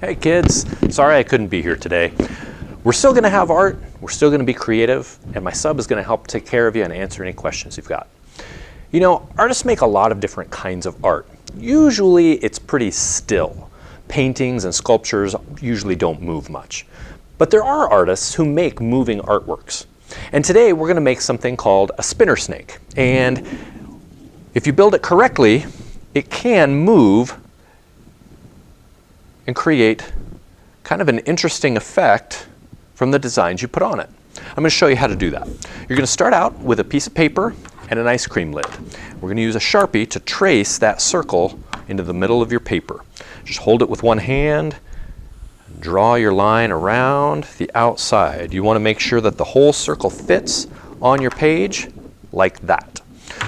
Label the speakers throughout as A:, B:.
A: Hey kids, sorry I couldn't be here today. We're still going to have art, we're still going to be creative, and my sub is going to help take care of you and answer any questions you've got. You know, artists make a lot of different kinds of art. Usually it's pretty still. Paintings and sculptures usually don't move much. But there are artists who make moving artworks. And today we're going to make something called a spinner snake. And if you build it correctly, it can move and create kind of an interesting effect from the designs you put on it. I'm going to show you how to do that. You're going to start out with a piece of paper and an ice cream lid. We're going to use a Sharpie to trace that circle into the middle of your paper. Just hold it with one hand, draw your line around the outside. You want to make sure that the whole circle fits on your page like that.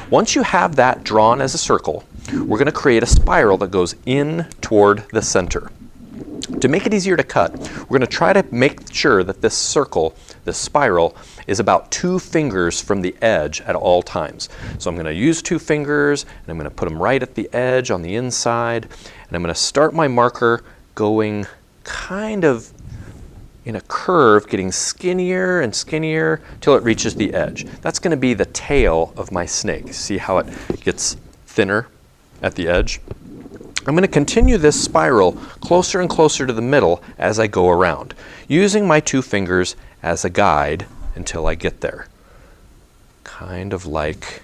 A: Once you have that drawn as a circle, we're going to create a spiral that goes in toward the center. To make it easier to cut, we're going to try to make sure that this circle, this spiral, is about 2 fingers from the edge at all times. So I'm going to use 2 fingers, and I'm going to put them right at the edge on the inside, and I'm going to start my marker going kind of in a curve, getting skinnier and skinnier till it reaches the edge. That's going to be the tail of my snake. See how it gets thinner at the edge? I'm going to continue this spiral closer and closer to the middle as I go around, using my 2 fingers as a guide until I get there. Kind of like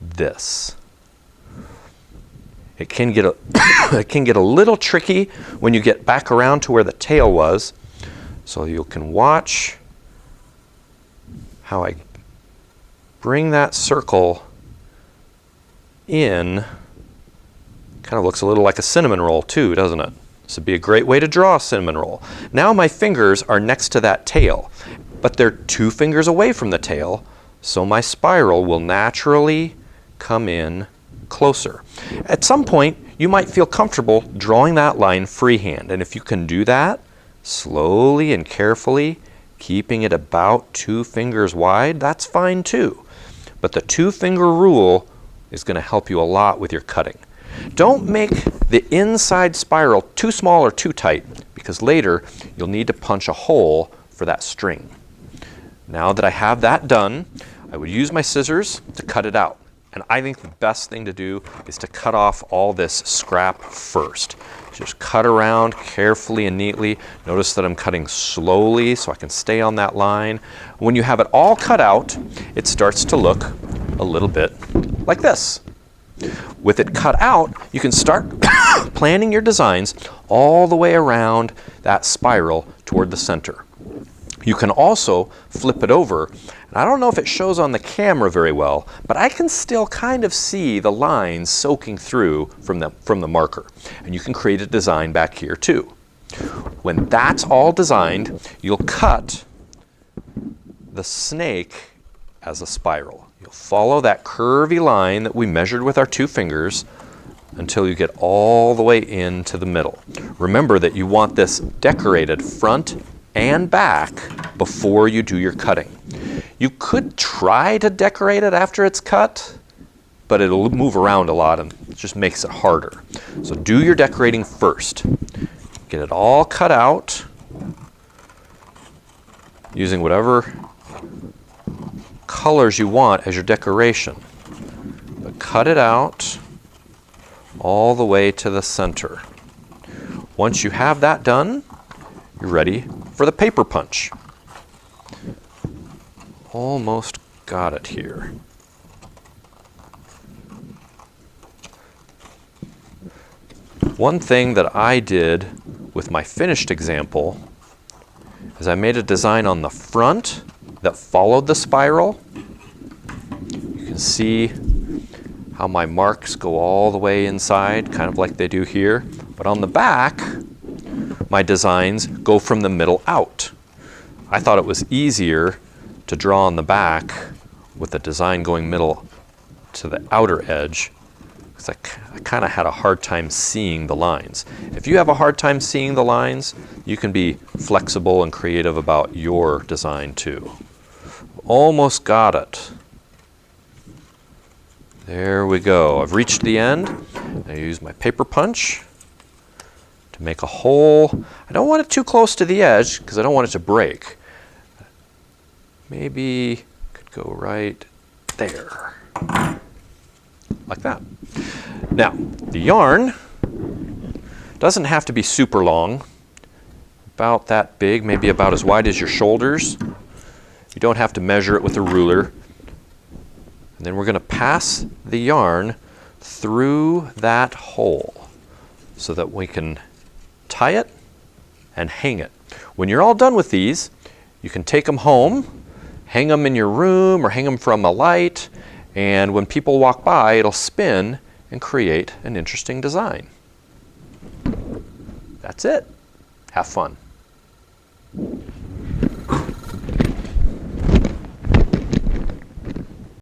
A: this. It can get a little tricky when you get back around to where the tail was, so you can watch how I bring that circle in. Kind of looks a little like a cinnamon roll too, doesn't it? This would be a great way to draw a cinnamon roll. Now my fingers are next to that tail, but they're 2 fingers away from the tail, so my spiral will naturally come in closer. At some point, you might feel comfortable drawing that line freehand, and if you can do that, slowly and carefully, keeping it about 2 fingers wide, that's fine too. But the 2-finger rule is going to help you a lot with your cutting. Don't make the inside spiral too small or too tight, because later you'll need to punch a hole for that string. Now that I have that done, I would use my scissors to cut it out. And I think the best thing to do is to cut off all this scrap first. Just cut around carefully and neatly. Notice that I'm cutting slowly so I can stay on that line. When you have it all cut out, it starts to look a little bit like this. With it cut out, you can start planning your designs all the way around that spiral toward the center. You can also flip it over, and I don't know if it shows on the camera very well, but I can still kind of see the lines soaking through from the marker. And you can create a design back here too. When that's all designed, you'll cut the snake as a spiral. You'll follow that curvy line that we measured with our 2 fingers until you get all the way into the middle. Remember that you want this decorated front and back before you do your cutting. You could try to decorate it after it's cut, but it'll move around a lot and it just makes it harder. So do your decorating first. Get it all cut out using whatever colors you want as your decoration. But cut it out all the way to the center. Once you have that done, you're ready for the paper punch. Almost got it here. One thing that I did with my finished example is I made a design on the front that followed the spiral. You can see how my marks go all the way inside, kind of like they do here. But on the back, my designs go from the middle out. I thought it was easier to draw on the back with the design going middle to the outer edge, because I kind of had a hard time seeing the lines. If you have a hard time seeing the lines, you can be flexible and creative about your design too. Almost got it. There we go. I've reached the end. I use my paper punch to Make a hole. I don't want it too close to the edge because I don't want it to break. Maybe could go right there, like that. Now, the yarn doesn't have to be super long, about that big, maybe about as wide as your shoulders. You don't have to measure it with a ruler. And then we're going to pass the yarn through that hole so that we can tie it and hang it. When you're all done with these, you can take them home, hang them in your room or hang them from a light, and when people walk by, it'll spin and create an interesting design. That's it. Have fun.